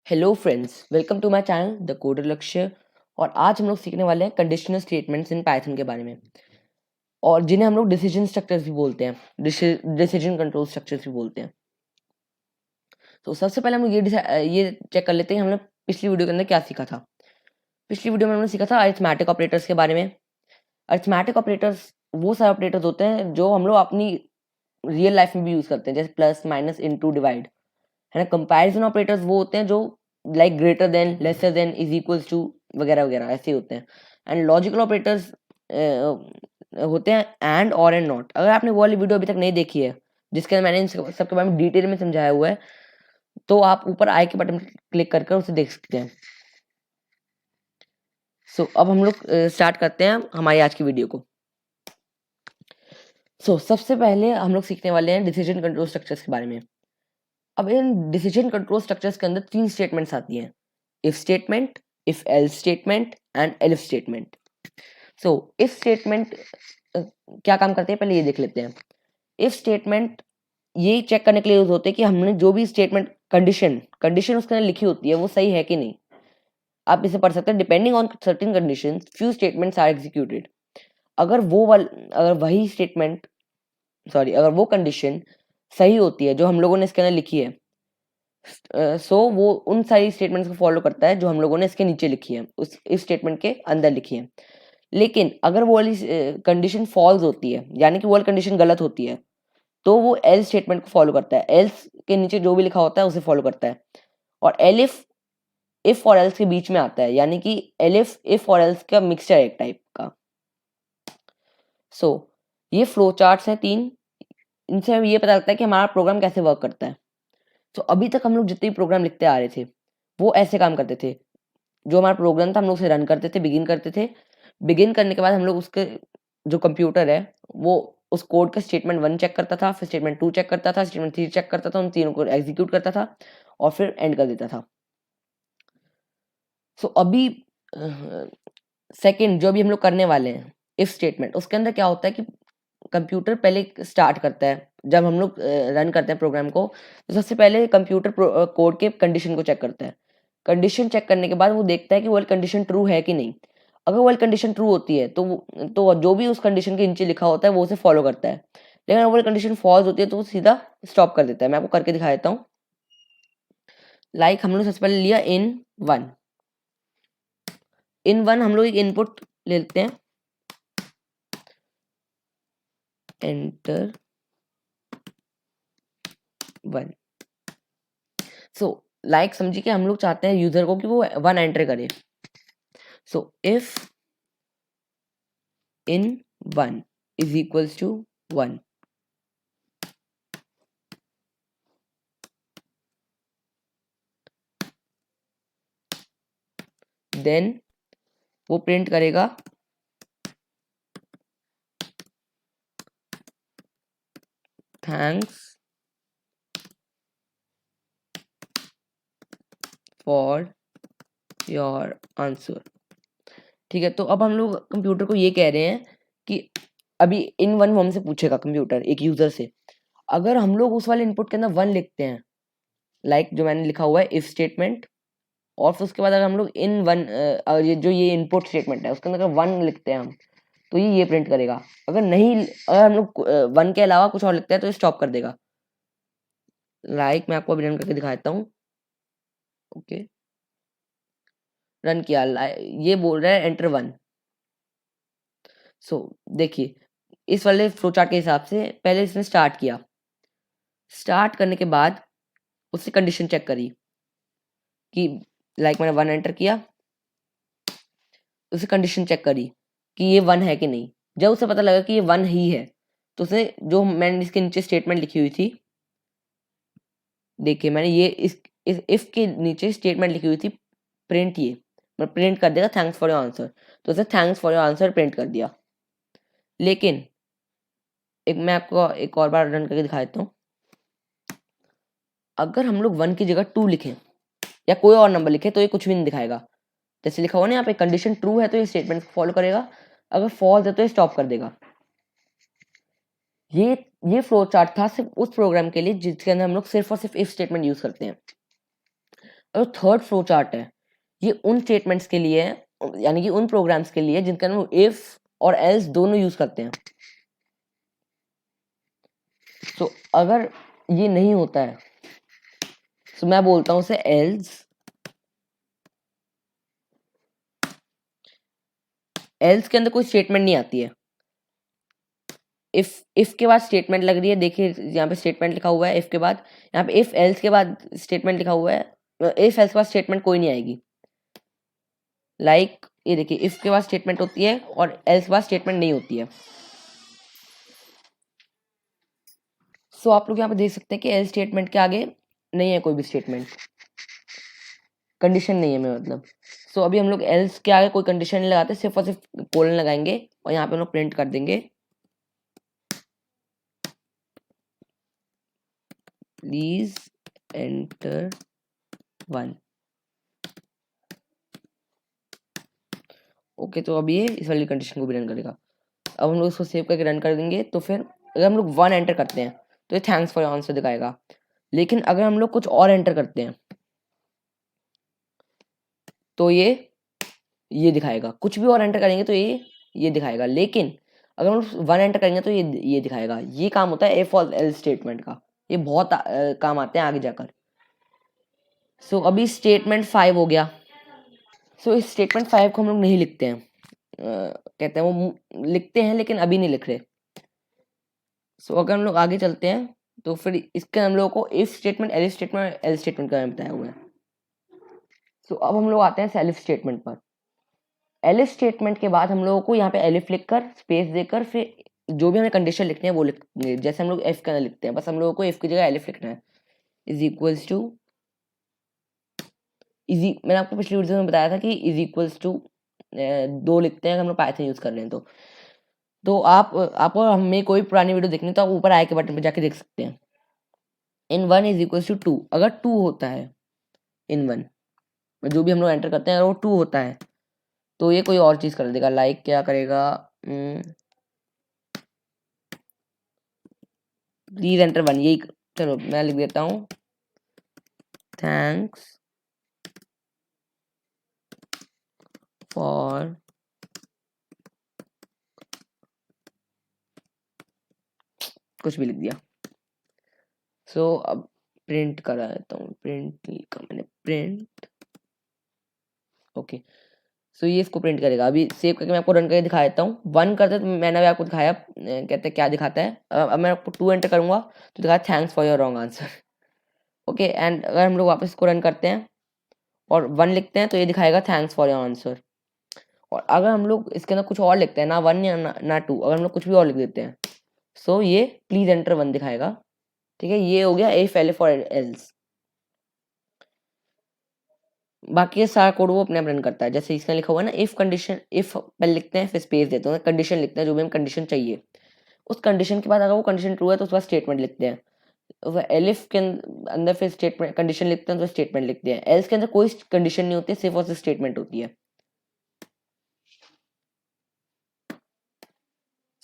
Hello friends, welcome to my channel the coder Lakshya. और आज हम लोग सीखने वाले हैं कंडीशनल स्टेटमेंट्स इन पाइथन के बारे में, और जिन्हें हम लोग डिसीजन स्ट्रक्चर्स भी बोलते हैं, डिसीजन कंट्रोल स्ट्रक्चर्स भी बोलते हैं। तो सबसे पहले हम लोग ये चेक कर लेते हैं हमने पिछली वीडियो के अंदर क्या सीखा था। पिछली वीडियो में हमने सीखा था अरिथमेटिक ऑपरेटर्स के बारे में। अरिथमेटिक ऑपरेटर्स वो सारे ऑपरेटर्स होते हैं जो हम लोग अपनी रियल लाइफ में भी यूज करते हैं, जैसे प्लस, माइनस, इनटू, डिवाइड, है ना। कंपैरिजन ऑपरेटर्स वो होते हैं जो like greater than, lesser than, is equals to वगैरह वगैरह ऐसे होते हैं। एंड लॉजिकल ऑपरेटर्स होते हैं एंड, और एंड नॉट। अगर आपने वो वाली वीडियो अभी तक नहीं देखी है जिसके अंदर मैंने इन सबके बारे में डिटेल में समझाया हुआ है, तो आप ऊपर आई के बटन क्लिक करके उसे देख सकते हैं। सो अब हम लोग स्टार्ट करते हैं हमारी आज की वीडियो को। सबसे पहले हम लोग सीखने वाले हैं डिसीजन कंट्रोल स्ट्रक्चर्स के बारे में। अब इन डिसीजन कंट्रोल स्ट्रक्चर्स के अंदर 3 स्टेटमेंट्स आती हैं: if statement, if else statement and elf statement. If statement क्या काम करते हैं पहले ये देख लेते हैं। इफ स्टेटमेंट ये चेक करने के लिए यूज होते हैं कि हमने जो भी स्टेटमेंट कंडीशन उसके अंदर लिखी होती है वो सही है कि नहीं। आप इसे पढ़ सकते हैं, depending on certain conditions few statements are executed. अगर अगर वो कंडीशन सही होती है जो हम लोगों ने इसके अंदर लिखी है, वो उन सारी स्टेटमेंट्स को फॉलो करता है जो हम लोगों ने इसके नीचे लिखी है, उस इस स्टेटमेंट के अंदर लिखी है। लेकिन अगर वो वाली कंडीशन फॉल्स होती है, यानी कि वो वाली कंडीशन गलत होती है, तो वो एल्स स्टेटमेंट को फॉलो करता है। एल्स के नीचे जो भी लिखा होता है उसे फॉलो करता है। और एलिफ इफ और एल्स के बीच में आता है, यानी कि एलिफ इफ और एल्स का मिक्सचर है एक टाइप का। ये फ्लो चार्ट्स हैं 3। इनसे हमें ये पता लगता है कि हमारा प्रोग्राम कैसे वर्क करता है। अभी तक हम लोग जितने भी प्रोग्राम लिखते आ रहे थे वो ऐसे काम करते थे। जो हमारा प्रोग्राम था हम लोग उसे रन करते थे, बिगिन करते थे। बिगिन करने के बाद हम लोग उसके जो कंप्यूटर है वो उस कोड का स्टेटमेंट 1 चेक करता था, फिर स्टेटमेंट 2 चेक करता था, स्टेटमेंट 3 चेक करता था, उन तीनों को एग्जीक्यूट करता था और फिर एंड कर देता था। अभी सेकंड जो अभी हम लोग करने वाले हैं इफ स्टेटमेंट, उसके अंदर क्या होता है कि कंप्यूटर पहले स्टार्ट करता है। जब हम लोग रन करते हैं प्रोग्राम को, तो सबसे पहले कंप्यूटर कोड के कंडीशन को चेक करता है। कंडीशन चेक करने के बाद वो देखता है कि वो कंडीशन ट्रू है कि नहीं। अगर वो कंडीशन ट्रू होती है तो जो भी उस कंडीशन के नीचे लिखा होता है वो उसे फॉलो करता है। लेकिन अगर वो कंडीशन फॉल्स होती है तो वो सीधा स्टॉप कर देता है। मैं आपको करके दिखा देता हूँ। लाइक हम लोग सबसे पहले लिया इन वन हम लोग एक इनपुट लेते हैं, एंटर 1। लाइक समझिए कि हम लोग चाहते हैं यूजर को कि वो 1 एंटर करे। If in 1 is equals to 1, then वो प्रिंट करेगा थैंक्स फॉर योर आंसर। ठीक है, तो अब हम लोग कंप्यूटर को ये कह रहे हैं कि अभी इन 1 वो हमसे पूछेगा कंप्यूटर एक यूजर से। अगर हम लोग उस वाले इनपुट के अंदर 1 लिखते हैं, लाइक जो मैंने लिखा हुआ है इफ स्टेटमेंट, और फिर उसके बाद अगर हम लोग इन 1 ये इनपुट स्टेटमेंट है उसके अंदर अगर 1 लिखते हैं हम, तो ये प्रिंट करेगा। अगर हम लोग 1 के अलावा कुछ और लिखते हैं तो ये स्टॉप कर देगा। लाइक मैं आपको अभी रन करके दिखा देता हूँ। ओके, रन किया। ये बोल रहा है एंटर 1। देखिए इस वाले फ्लो चार्ट के हिसाब से पहले इसने स्टार्ट किया। स्टार्ट करने के बाद उससे कंडीशन चेक करी कि लाइक मैंने 1 एंटर किया, उसे कंडीशन चेक करी कि ये 1 है कि नहीं। जब उसे पता लगा कि ये 1 ही है, तो उसने जो मैंने इसके नीचे स्टेटमेंट लिखी हुई थी, देखिए मैंने ये इस इफ के नीचे स्टेटमेंट लिखी हुई थी प्रिंट, ये मैं प्रिंट कर देगा थैंक्स फॉर योर आंसर। तो उसे thanks for your answer print कर दिया। लेकिन मैं आपको एक और बार रन करके दिखा देता हूँ। अगर हम लोग 1 की जगह 2 लिखें या कोई और नंबर लिखे तो ये कुछ भी नहीं दिखाएगा। जैसे लिखा हुआ ना यहाँ पे, कंडीशन ट्रू है तो ये स्टेटमेंट फॉलो करेगा, अगर फॉल्स है तो ये स्टॉप कर देगा। ये फ्लो चार्ट था सिर्फ उस प्रोग्राम के लिए जिसके अंदर हम लोग सिर्फ और सिर्फ इफ स्टेटमेंट यूज करते हैं। और थर्ड फ्लो चार्ट है, ये उन स्टेटमेंट्स के लिए है, यानी कि उन प्रोग्राम्स के लिए जिनका हम इफ और एल्स दोनों यूज करते हैं। तो अगर ये नहीं होता है तो मैं बोलता हूँ उसे एल्स के अंदर कोई स्टेटमेंट नहीं आती है। इफ के बाद स्टेटमेंट लग रही है, देखिए यहाँ पे स्टेटमेंट लिखा हुआ है इफ के बाद, यहाँ पे इफ एल्स के बाद स्टेटमेंट लिखा हुआ है, इफ एल्स के बाद स्टेटमेंट कोई नहीं आएगी। ये देखिए इफ के बाद स्टेटमेंट होती है और एल्स के बाद स्टेटमेंट नहीं होती है। सो आप लोग यहाँ पे देख सकते हैं कि एल्स स्टेटमेंट के आगे नहीं है कोई भी स्टेटमेंट, कंडीशन नहीं है मैं मतलब। सो अभी हम लोग एल्स के आगे कोई कंडीशन नहीं लगाते, सिर्फ और सिर्फ कोलन लगाएंगे और यहाँ पे हम लोग प्रिंट कर देंगे प्लीज एंटर 1। ओके, तो अब ये इस वाली कंडीशन को भी रन करेगा। अब हम लोग इसको सेव करके रन कर देंगे, तो फिर अगर हम लोग 1 एंटर करते हैं तो ये थैंक्स फॉर योर आंसर दिखाएगा। लेकिन अगर हम लोग कुछ और एंटर करते हैं तो ये दिखाएगा, कुछ भी और एंटर करेंगे तो ये दिखाएगा। लेकिन अगर हम 1 एंटर करेंगे तो ये दिखाएगा। ये काम होता है इफ और एल्स स्टेटमेंट का, ये बहुत काम आते हैं आगे जाकर। सो अभी स्टेटमेंट 5 हो गया। सो इस स्टेटमेंट 5 को हम लोग नहीं लिखते हैं, कहते हैं वो लिखते हैं लेकिन अभी नहीं लिख रहे। सो अगर हम लोग आगे चलते हैं तो फिर इसके हम लोगों को if statement, elif statement, else statement का बताया हुआ है। सो अब हम लोग आते हैं एलिफ स्टेटमेंट पर। एलिफ स्टेटमेंट के बाद हम लोगों को यहाँ पे एलिफ लिखकर स्पेस देकर फिर जो भी हमें कंडीशन लिखनी है वो लिखनी है। जैसे हम लोग एफ का लिखते हैं, बस हम लोगों को एफ की जगह एलिफ लिखना है। इज इक्वल्स टू इजी, मैंने आपको पिछली वीडियो में बताया था कि इज इक्वल्स टू 2 लिखते हैं अगर हम लोग पाइथन यूज कर रहे हैं तो आपको हमें कोई पुरानी वीडियो देखनी तो आप ऊपर आई के बटन पर जाके देख सकते हैं। इन 1 इज इक्वल्स टू 2, अगर 2 होता है इन 1 जो भी हम लोग एंटर करते हैं अगर वो 2 होता है तो ये कोई और चीज कर देगा। लाइक क्या करेगा, प्लीज एंटर 1, यही। चलो मैं लिख देता हूँ थैंक्स फॉर कुछ भी लिख दिया। सो अब प्रिंट करा देता हूँ, प्रिंट लिखा मैंने, प्रिंट। ओके, सो ये इसको प्रिंट करेगा। अभी सेव करके मैं आपको रन करके दिखा देता हूँ। 1 करते तो मैंने अभी आपको दिखाया, कहते हैं क्या दिखाता है। अब मैं आपको 2 एंटर करूंगा तो दिखाया thanks for your wrong answer. Okay, and अगर हम लोग वापस इसको रन करते हैं और 1 लिखते हैं तो ये दिखाएगा थैंक्स फॉर योर आंसर। और अगर हम लोग इसके अंदर कुछ और लिखते हैं, ना 1 या ना 2, अगर हम लोग कुछ भी और लिख देते हैं सो ये प्लीज एंटर 1 दिखाएगा। ठीक है, ये हो गया इफ एलिफ और एल्स। बाकी ये सारा कोड वो अपने आप रन करता है। जैसे इसमें लिखा हुआ है ना इफ कंडीशन, इफ पहले लिखते हैं फिर स्पेस देते हैं, कंडीशन लिखते हैं जो भी हम कंडीशन चाहिए। उस कंडीशन के बाद अगर वो कंडीशन ट्रू है तो उसके बाद स्टेटमेंट लिखते हैं। तो एलिफ के अंदर फिर स्टेटमेंट, कंडीशन लिखते हैं तो स्टेटमेंट लिखते हैं। एल्स के अंदर कोई कंडीशन नहीं होती है, सिर्फ और सिर्फ स्टेटमेंट होती है।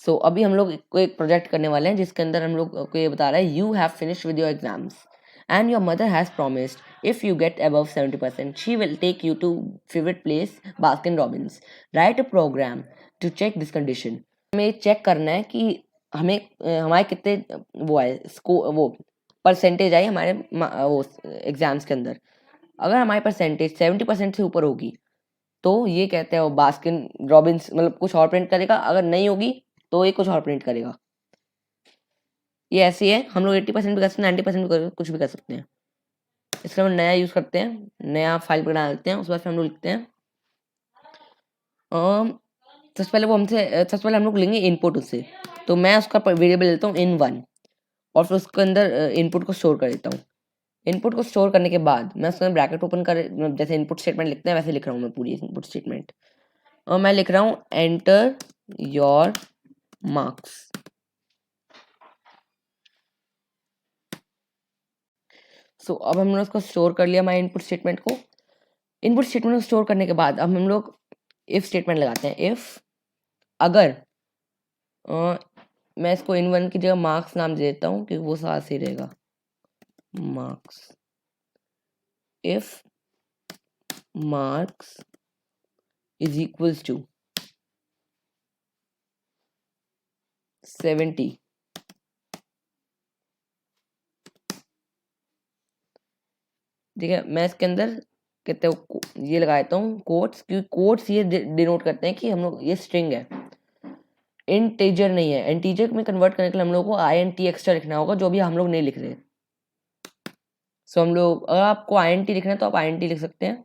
सो अभी हम लोग को एक प्रोजेक्ट करने वाले हैं जिसके अंदर हम लोग को ये बता रहा है you have finished with your exams and your mother has promised if you get above 70% she will take you to favorite place Baskin Robbins. Write a program to check this condition. हमें check करना है कि हमें हमारे कितने वो है वो परसेंटेज आई हमारे वो एग्जाम्स के अंदर। अगर हमारी परसेंटेज 70% से ऊपर होगी तो ये कहते हैं वो बास्किन रॉबिन्स मतलब कुछ और प्रिंट करेगा, अगर नहीं होगी तो ये कुछ और प्रिंट करेगा। ये ऐसी है, हम लोग 80% भी कर सकते हैं, 90% भी कुछ भी कर सकते हैं। इसका हम नया यूज़ करते हैं, नया फाइल बना लेते हैं। उसके बाद फिर हम लोग लिखते हैं सबसे पहले हम लोग लेंगे इनपुट उससे। तो मैं उसका वेरिएबल लेता हूँ in1 और फिर उसके अंदर इनपुट को स्टोर कर देता हूँ। इनपुट को स्टोर करने के बाद मैं उसके अंदर ब्रैकेट ओपन कर, जैसे इनपुट स्टेटमेंट लिखते हैं वैसे लिख रहा हूँ मैं पूरी इनपुट स्टेटमेंट। और मैं लिख रहा हूँ एंटर योर मार्क्स। सो अब हमने उसको स्टोर कर लिया हमारे इनपुट स्टेटमेंट को। इनपुट स्टेटमेंट को स्टोर करने के बाद अब हम लोग इफ स्टेटमेंट लगाते हैं। इफ अगर मैं इसको in1 की जगह मार्क्स नाम दे देता हूँ क्योंकि वो साथ ही रहेगा, marks. If marks is equals to 70। ठीक है, मैं इसके अंदर कहते हो ये लगा देता हूँ कोट्स, क्योंकि कोट्स ये डिनोट करते हैं कि हम लोग ये स्ट्रिंग है, इंटीजर नहीं है। इंटीजर में कन्वर्ट करने के लिए हम लोग को INT एक्स्ट्रा लिखना होगा, जो भी हम लोग नहीं लिख रहे। सो हम लोग, अगर आपको INT लिखना है तो आप INT लिख सकते हैं,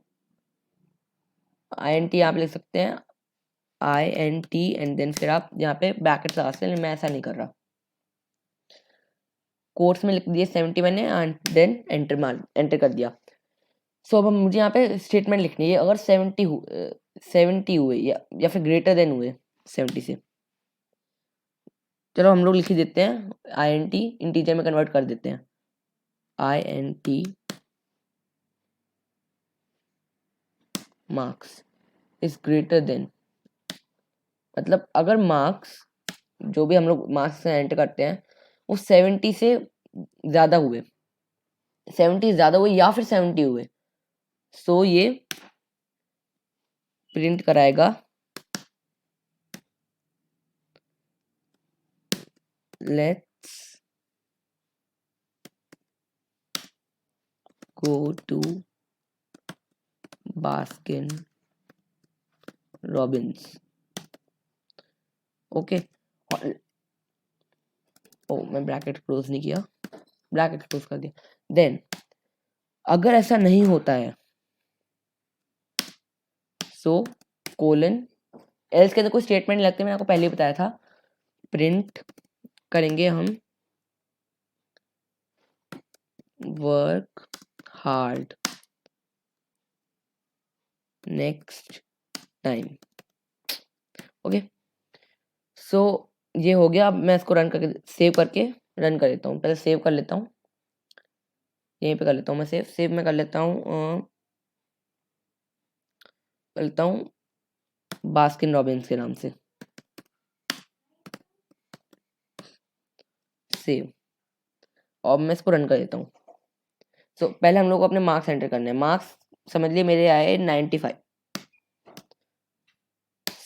INT आप लिख सकते हैं INT, एंड देन फिर आप यहाँ पे ब्रैकेट लगा सकते हैं। मैं ऐसा नहीं कर रहा, कोर्स में लिख दिए 70 मैंने, एंड देन एंटर कर दिया। सो अब मुझे यहाँ पे स्टेटमेंट लिखनी है, अगर 70 हुए या फिर ग्रेटर देन हुए 70 से। चलो हम लोग लिख ही देते हैं, INT इंटीजर में कन्वर्ट कर देते हैं, INT marks is greater than, मतलब अगर मार्क्स, जो भी हम लोग मार्क्स एंटर करते हैं, वो 70 से ज़्यादा हुए, 70 ज़्यादा हुए या फिर 70 हुए, सो ये प्रिंट कराएगा let's go to Baskin Robbins. Okay, मैं ब्रैकेट क्लोज नहीं किया, ब्रैकेट क्लोज कर दिया। देन अगर ऐसा नहीं होता है, सो कोलन, एल्स के अंदर कोई स्टेटमेंट लगते हैं, मैंने आपको पहले ही बताया था, प्रिंट करेंगे हम work hard next time. Okay, so ये हो गया। अब मैं इसको रन करके, सेव करके रन कर लेता हूँ। पहले सेव कर लेता हूँ, यहीं पे कर लेता हूँ मैं सेव में कर लेता हूँ, बास्किन रॉबिन्स के नाम से सेव, और मैं इसको रन कर देता हूँ। सो पहले हम लोग को अपने मार्क्स एंटर करने हैं। मार्क्स समझ लिए मेरे आए 95।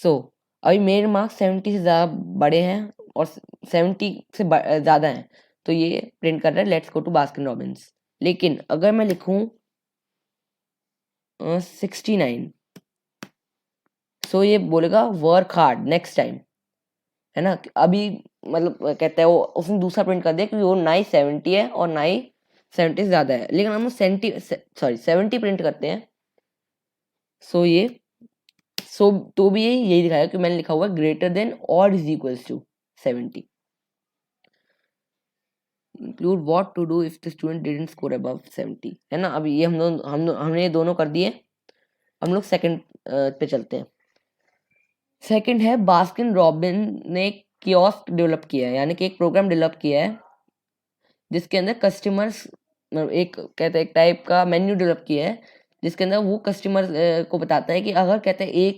सो अभी मेरे मार्क्स 70 से ज़्यादा बड़े हैं और 70 से ज़्यादा हैं, तो ये प्रिंट कर रहा है let's go to Baskin Robbins. लेकिन अगर मैं लिखूँ 69, सो ये बोलेगा वर्क हार्ड नेक्स्ट टाइम, है ना। अभी मतलब कहता है वो, उसने दूसरा प्रिंट कर दिया क्योंकि वो ना ही 70 है और ना ही 70 से ज़्यादा है, लेकिन हम 70 प्रिंट करते हैं। सो ये तो भी यही दिखाएगा कि मैंने लिखा हुआ है ग्रेटर देन और is equals to 70। Include what to do if the student didn't score above 70, है ना। अब ये हमने ये दोनों कर दिए। हम लोग सेकंड पे चलते हैं। सेकंड है, बास्किन रॉबिन ने कियोस्क डेवलप किया है, यानी कि एक प्रोग्राम डेवलप किया है जिसके अंदर कस्टमर्स, एक कहते हैं एक टाइप का मेन्यू डेवलप किया है जिसके अंदर वो कस्टमर को बताता है कि अगर कहते हैं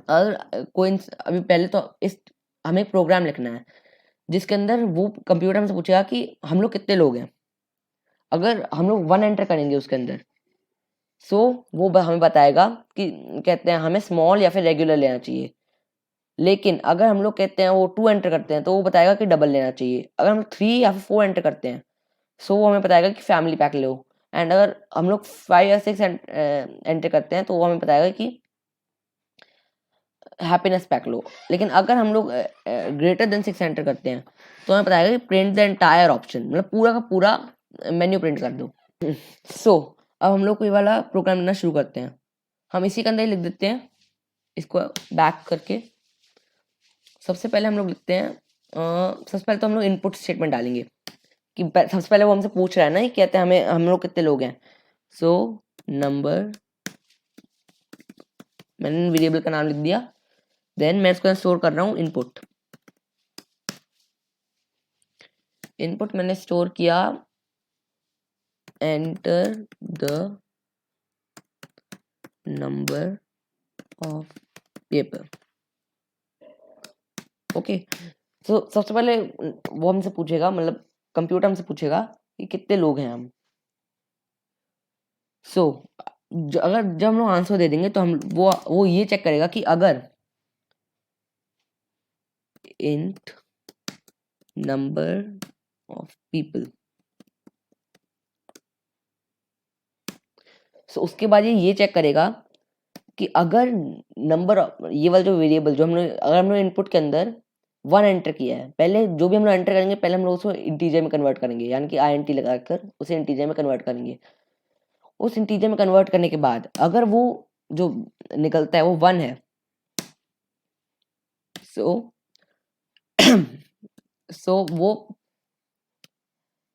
अगर कोई अभी पहले तो हमें प्रोग्राम लिखना है जिसके अंदर वो कंप्यूटर हमसे पूछेगा कि हम लोग कितने लोग हैं। अगर हम लोग 1 एंटर करेंगे उसके अंदर, सो वो हमें बताएगा कि कहते हैं हमें स्मॉल या फिर रेगुलर लेना चाहिए। लेकिन अगर हम लोग कहते हैं वो 2 एंटर करते हैं तो वो बताएगा कि डबल लेना चाहिए। अगर हम 3 या फिर 4 एंटर करते हैं, सो वो हमें बताएगा कि फैमिली पैक लो। एंड अगर हम लोग 5 या 6 एंटर करते हैं तो वो हमें बताएगा कि हैप्पीनेस पैक लो। लेकिन अगर हम लोग ग्रेटर देन 6 एंटर करते हैं तो हमें बताएगा कि प्रिंट द एंटायर ऑप्शन, मतलब पूरा का पूरा मेन्यू प्रिंट कर दो। सो अब हम लोग को ये वाला प्रोग्राम लिखना शुरू करते हैं। हम इसी के अंदर ही लिख देते हैं, इसको बैक करके। सबसे पहले हम लोग लिखते हैं, सबसे पहले तो हम लोग इनपुट स्टेटमेंट डालेंगे कि सबसे पहले वो हमसे पूछ रहा है ना, कहते हैं हमें हम लोग कितने लोग हैं। सो नंबर, मैंने वेरिएबल का नाम लिख दिया। देन मैं इसको स्टोर कर रहा हूँ इनपुट मैंने स्टोर किया, enter the number of paper. Okay, तो सबसे पहले वो हमसे पूछेगा, मतलब कंप्यूटर हमसे पूछेगा कि कितने लोग हैं हम। सो अगर जब हम लोग आंसर दे देंगे तो हम वो ये चेक करेगा कि अगर int number of people, so उसके बाद ये चेक करेगा कि अगर नंबर, ये वाला जो वेरिएबल जो हमने, अगर हमने इनपुट के अंदर 1 एंटर किया है, पहले जो भी हम लोग एंटर करेंगे पहले हम लोग उसको इंटीजर में कन्वर्ट करेंगे, यानी कि int लगाकर उसे इंटीजर में कन्वर्ट करेंगे। उस इंटीजर में कन्वर्ट करने के बाद अगर वो जो निकलता है वो 1 है, सो वो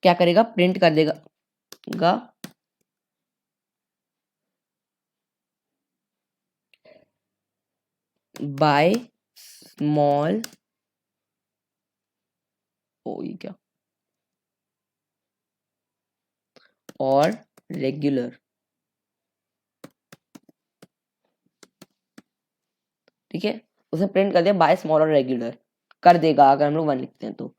क्या करेगा, प्रिंट कर देगा बाय स्मॉल, ये क्या, और रेगुलर। ठीक है, उसने प्रिंट कर दिया बाय स्मॉल और रेगुलर कर देगा अगर हम लोग 1 लिखते हैं तो।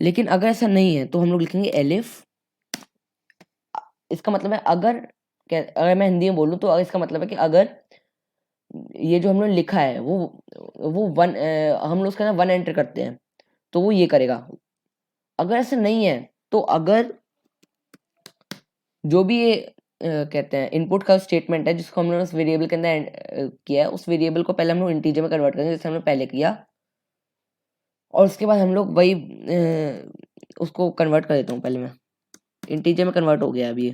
लेकिन अगर ऐसा नहीं है तो हम लोग लिखेंगे एलिफ। इसका मतलब है अगर मैं हिंदी में बोलूँ तो इसका मतलब है कि अगर ये जो हमने लिखा है वो 1, हम लोग उसके अंदर 1 एंटर करते हैं तो वो ये करेगा। अगर ऐसा नहीं है तो अगर जो भी ये कहते हैं इनपुट का स्टेटमेंट है जिसको हम लोग उस वेरिएबल के अंदर किया है, उस वेरिएबल को पहले हम लोग इंटीजर में कन्वर्ट करेंगे जैसे हमने पहले किया, और उसके बाद हम लोग वही उसको कन्वर्ट कर देता हूँ। पहले मैं इंटीजर में कन्वर्ट हो गया अभी।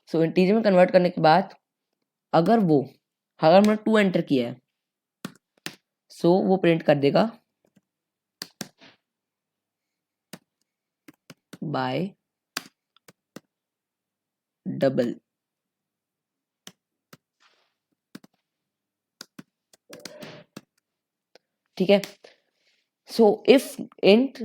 सो इंटीजर में कन्वर्ट करने के बाद अगर हमने 2 एंटर किया है, सो वो प्रिंट कर देगा बाय डबल। ठीक है, so if int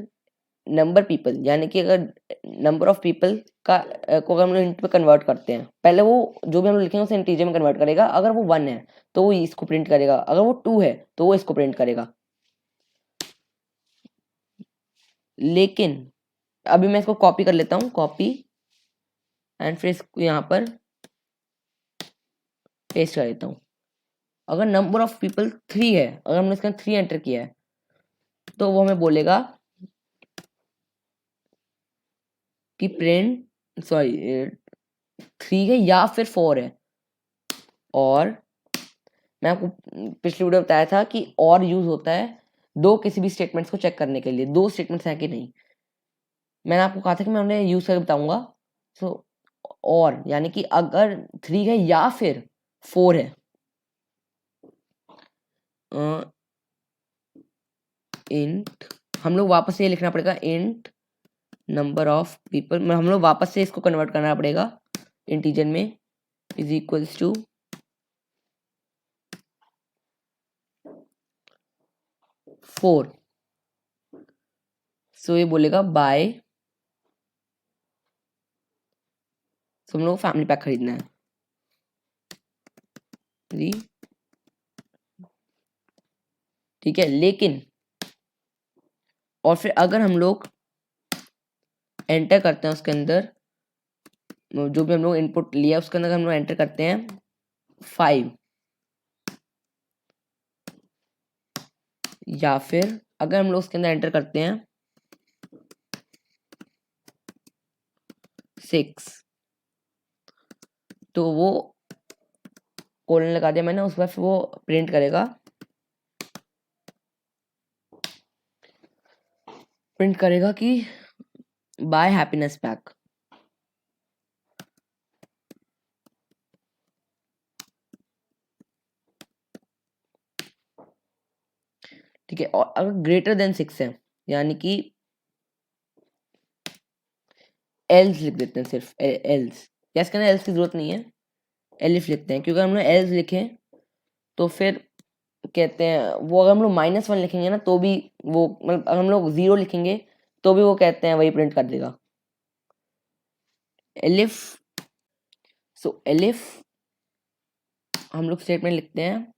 number people, यानी कि अगर नंबर ऑफ पीपल का को अगर हम लोग इंट पे कन्वर्ट करते हैं, पहले वो जो भी हम लोग लिखेंगे उसे इंटीजर में कन्वर्ट करेगा। अगर वो 1 है तो वो इसको प्रिंट करेगा, अगर वो 2 है तो वो इसको प्रिंट करेगा। लेकिन अभी मैं इसको कॉपी कर लेता हूँ, कॉपी, एंड फिर इसको यहाँ पर पेस्ट कर देता हूँ। अगर नंबर ऑफ पीपल 3 है, अगर हमने इसका 3 एंटर किया है तो वो हमें बोलेगा कि प्रिंट, सॉरी 3 है या फिर 4 है। और मैं आपको पिछली वीडियो बताया था कि और यूज होता है दो किसी भी स्टेटमेंट्स को चेक करने के लिए, दो स्टेटमेंट्स है कि नहीं। मैंने आपको कहा था कि मैं उन्हें यूज करके बताऊंगा। सो और यानी कि अगर 3 है या फिर 4 है, इंट हम लोग वापस से ये लिखना पड़ेगा, इंट नंबर ऑफ पीपल, हम लोग वापस से इसको कन्वर्ट करना पड़ेगा इंटीजर में, इज इक्वल्स टू 4। सो ये बोलेगा बाय, हम लोग फैमिली पैक खरीदना है, ठीक है। लेकिन और फिर अगर हम लोग एंटर करते हैं उसके अंदर जो भी हम लोग इनपुट लिया उसके अंदर हम लोग एंटर करते हैं 5, या फिर अगर हम लोग उसके अंदर एंटर करते हैं 6, तो वो कोलन लगा दिया मैंने, उसके बाद फिर वो प्रिंट करेगा कि बाय हैप्पीनेस पैक। ठीक है, और अगर ग्रेटर देन 6 है, यानी कि एल्स लिख देते हैं, सिर्फ एल्स, या इसके अंदर एल्स की जरूरत नहीं है, एलिफ लिखते हैं, क्योंकि हम लोग एल्स लिखें तो फिर कहते हैं वो, अगर हम लोग -1 लिखेंगे ना तो भी वो, मतलब अगर हम लोग 0 लिखेंगे तो भी वो कहते हैं वही प्रिंट कर देगा, एलिफ। सो एलिफ हम लोग स्टेटमेंट लिखते हैं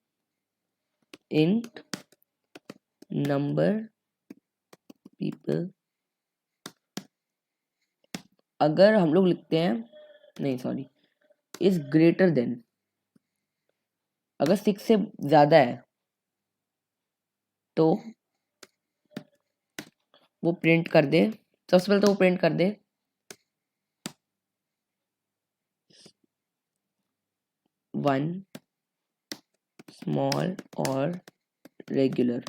इंट नंबर पीपल, अगर हम लोग लिखते हैं नहीं सॉरी, इज ग्रेटर देन, अगर 6 से ज़्यादा है तो वो प्रिंट कर दे, सबसे पहले तो वो प्रिंट कर दे 1 स्मॉल और रेगुलर,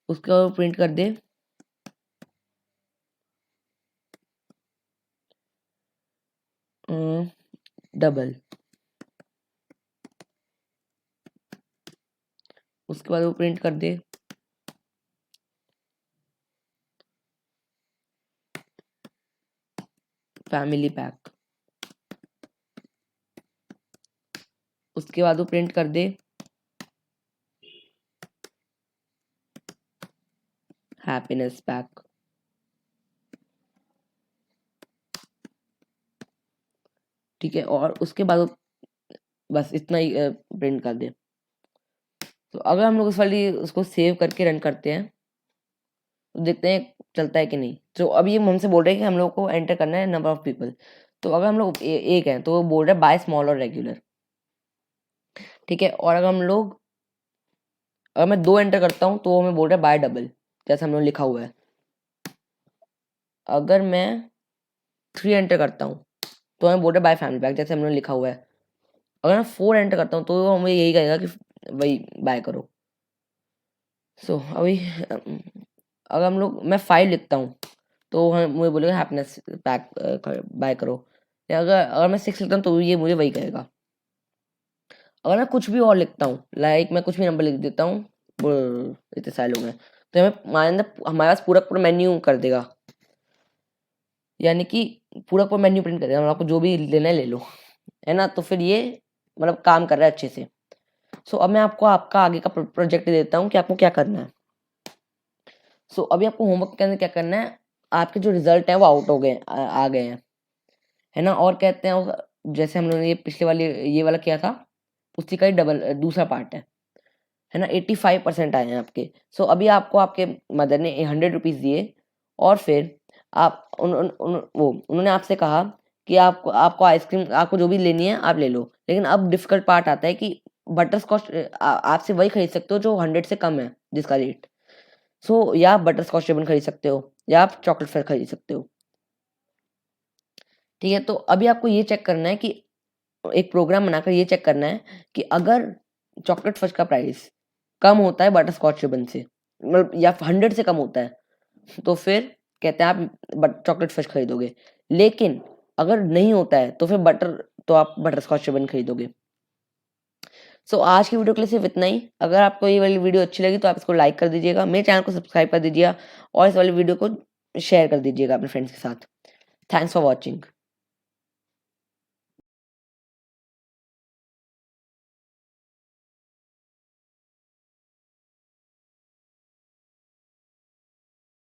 उसके बाद वो प्रिंट कर दे डबल, उसके बाद वो प्रिंट कर दे फैमिली पैक, उसके बाद वो प्रिंट कर दे हैप्पीनेस पैक। ठीक है, और उसके बाद वो बस इतना ही प्रिंट कर दे। तो अगर हम लोग उस वाली उसको सेव करके रन करते हैं तो देखते हैं चलता है कि नहीं। तो अब ये हमसे बोल रहे हैं कि हम लोग को एंटर करना है नंबर ऑफ पीपल। तो अगर हम लोग एक है तो वो बोल रहा है बाय स्मॉल और रेगुलर। ठीक है, और अगर मैं 2 एंटर करता हूँ तो वो हमें बोल रहा है बाय डबल, जैसे हम लोग लिखा हुआ है। अगर मैं 3 एंटर करता हूँ तो हमें बोल रहा है बाय फैमिली पैक, जैसे हमने लिखा हुआ है। अगर मैं 4 एंटर करता हूँ तो वो हमें यही कहेगा कि वही बाय करो। सो अभी अगर हम लोग मैं 5 लिखता हूँ तो मुझे बोलेगा हैप्पीनेस पैक बाय करो। या अगर मैं 6 लिखता हूँ तो ये मुझे वही कहेगा। अगर मैं कुछ भी और लिखता हूँ, लाइक मैं कुछ भी नंबर लिख देता हूँ, इतने सारे लोग हैं, तो हमारे पास पूरा पूरा मेन्यू कर देगा, यानी कि पूरा पूरा मेन्यू प्रिंट कर देगा, आपको जो भी लेना है ले लो, है ना। तो फिर ये मतलब काम कर रहा है अच्छे से। सो अब मैं आपको आपका आगे का प्रोजेक्ट देता हूँ कि आपको क्या करना है। सो अभी आपको होमवर्क के अंदर क्या करना है, आपके जो रिजल्ट है वो आउट हो गए, आ गए हैं, है ना। और कहते हैं जैसे हम लोगों ने ये पिछले वाले ये वाला किया था उसी का ही डबल दूसरा पार्ट है ना। 85% आए हैं आपके। सो अभी आपको आपके मदर ने 100 रुपीज़ दिए और फिर आप उन्होंने आपसे कहा कि आपको आपको आइसक्रीम आपको जो भी लेनी है आप ले लो। लेकिन अब डिफिकल्ट पार्ट आता है कि बटर स्कॉच आपसे वही खरीद सकते हो जो 100 से कम है जिसका रेट। सो या आप बटर स्कॉच रिबन खरीद सकते हो या आप चॉकलेट फेयर खरीद सकते हो। ठीक है, तो अभी आपको ये चेक करना है कि एक प्रोग्राम बनाकर ये चेक करना है कि अगर चॉकलेट फज का प्राइस कम होता है बटर स्कॉच रिबन से, मतलब या 100 से कम होता है, तो फिर कहते हैं आप चॉकलेट फज खरीदोगे। लेकिन अगर नहीं होता है तो फिर आप बटर स्कॉच रिबन खरीदोगे। सो आज की वीडियो के लिए सिर्फ इतना ही। अगर आपको ये वाली वीडियो अच्छी लगी तो आप इसको लाइक कर दीजिएगा, मेरे चैनल को सब्सक्राइब कर दीजिएगा और इस वाली वीडियो को शेयर कर दीजिएगा अपने फ्रेंड्स के साथ। Thanks for watching.